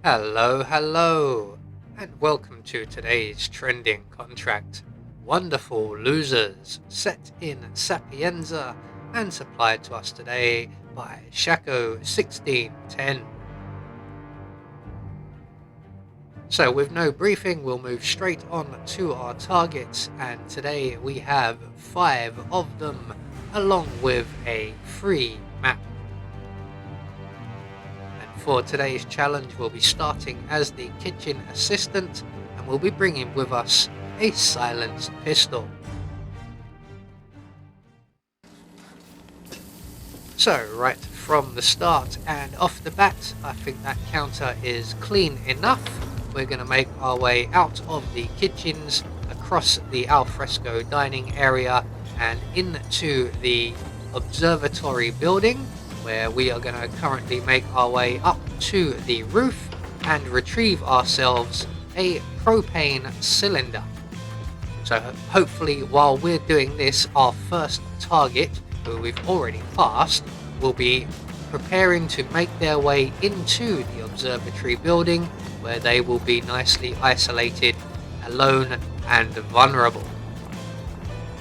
Hello, and welcome to today's trending contract. Wonderful Losers, set in Sapienza and supplied to us today by Shaco1610. So with no briefing, we'll move straight on to our targets, and today we have 5 of them, along with a free map. For today's challenge, we'll be starting as the kitchen assistant, and we'll be bringing with us a silenced pistol. So right from the start and off the bat, I think that counter is clean enough. We're going to make our way out of the kitchens, across the alfresco dining area, and into the observatory building, where we are going to currently make our way up to the roof and retrieve ourselves a propane cylinder. So hopefully while we're doing this, our first target, who we've already passed, will be preparing to make their way into the observatory building, where they will be nicely isolated, alone and vulnerable.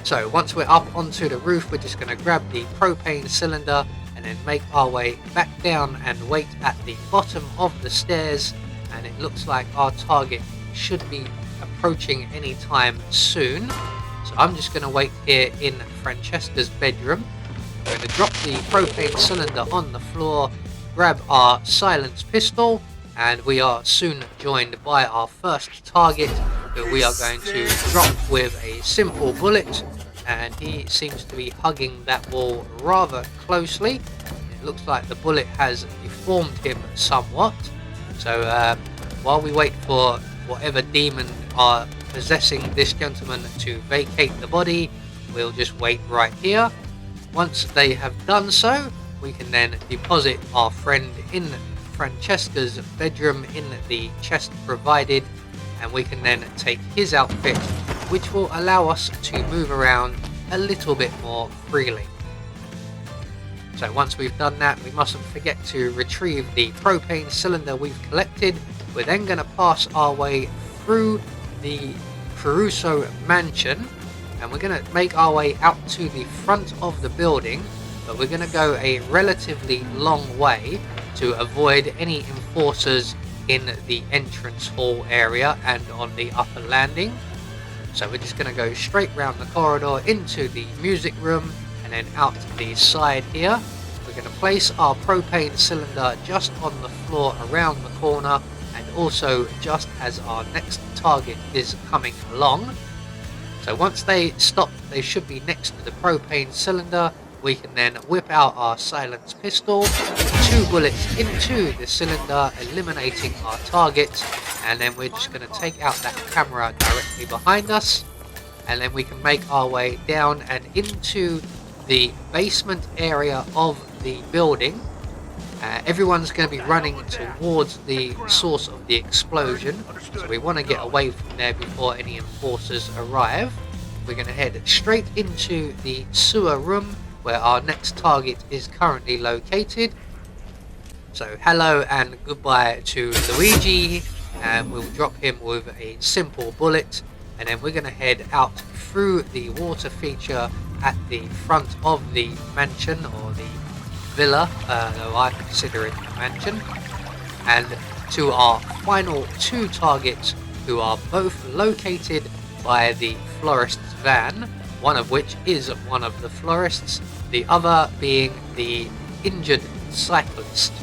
So once we're up onto the roof, we're just going to grab the propane cylinder and then make our way back down and wait at the bottom of the stairs, and it looks like our target should be approaching any time soon. So I'm just going to wait here in Francesca's bedroom. I'm going to drop the propane cylinder on the floor, grab our silenced pistol, and we are soon joined by our first target, who we are going to drop with a simple bullet, and he seems to be hugging that wall rather closely. It looks like the bullet has deformed him somewhat. So while we wait for whatever demon are possessing this gentleman to vacate the body, we'll just wait right here. Once they have done so, we can then deposit our friend in Francesca's bedroom in the chest provided, and we can then take his outfit, which will allow us to move around a little bit more freely. So once we've done that, we mustn't forget to retrieve the propane cylinder we've collected. We're then going to pass our way through the Caruso mansion, and we're going to make our way out to the front of the building, but we're going to go a relatively long way to avoid any enforcers in the entrance hall area and on the upper landing. So we're just going to go straight round the corridor into the music room and then out the side here. We're going to place our propane cylinder just on the floor around the corner, and also just as our next target is coming along. So once they stop, they should be next to the propane cylinder. We can then whip out our silenced pistol, 2 bullets into the cylinder, eliminating our target, and then we're just going to take out that camera directly behind us, and then we can make our way down and into the basement area of the building. Everyone's going to be running towards the source of the explosion, so we want to get away from there before any enforcers arrive. We're going to head straight into the sewer room, where our next target is currently located. So hello and goodbye to Luigi, and we'll drop him with a simple bullet, and then we're going to head out through the water feature at the front of the mansion, or the villa, though I consider it a mansion, and to our final 2 targets, who are both located by the florist's van, one of which is one of the florists, the other being the injured cyclist.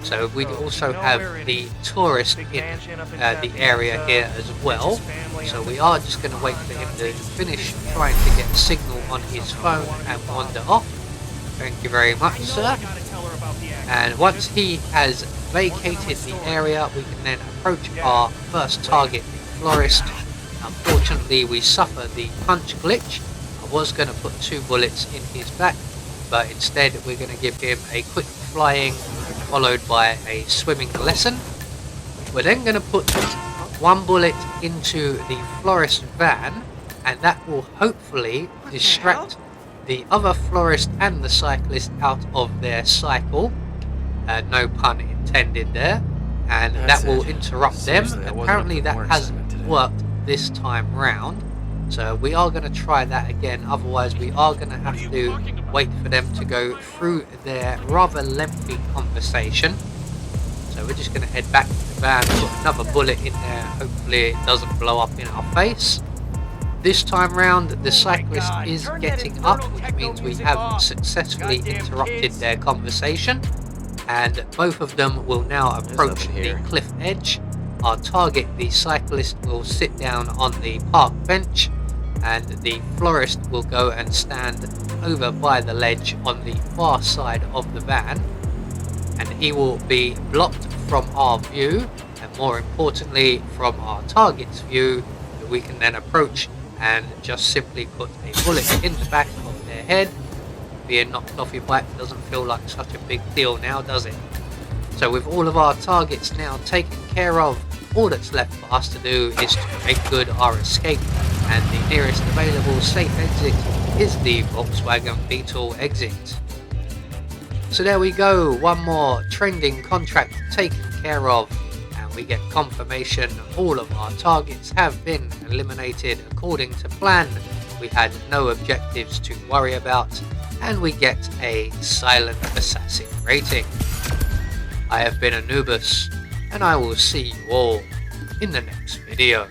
So we also have the tourist in the area here as well. So we are just going to wait for him to finish trying to get a signal on his phone and wander off. Thank you very much, sir. And once he has vacated the area, we can then approach our first target, the florist. Unfortunately, we suffer the punch glitch. I was going to put 2 bullets in his back, but instead we're going to give him a quick flying, followed by a swimming lesson. We're then going to put 1 bullet into the florist van, and that will hopefully distract the other florist and the cyclist out of their cycle. No pun intended there. and That's that will it. interrupt Seriously, them. I wasn't up Apparently to that homework hasn't assignment today. worked this time round, so we are going to try that again. Otherwise we are going to have to wait for them to go through their rather lengthy conversation. So we're just going to head back to the van, put another bullet in there, hopefully it doesn't blow up in our face. This time round the cyclist is getting up, which means we have successfully interrupted their conversation, and both of them will now approach the cliff edge. Our target, the cyclist, will sit down on the park bench, and the florist will go and stand over by the ledge on the far side of the van, and he will be blocked from our view, and more importantly from our target's view, that we can then approach and just simply put a bullet in the back of their head. Being knocked off your bike doesn't feel like such a big deal now, does it? So with all of our targets now taken care of, all that's left for us to do is to make good our escape, and the nearest available safe exit is the Volkswagen Beetle exit. So there we go, one more trending contract taken care of, and we get confirmation all of our targets have been eliminated according to plan. We had no objectives to worry about, and we get a silent assassin rating. I have been Anubis, and I will see you all in the next video.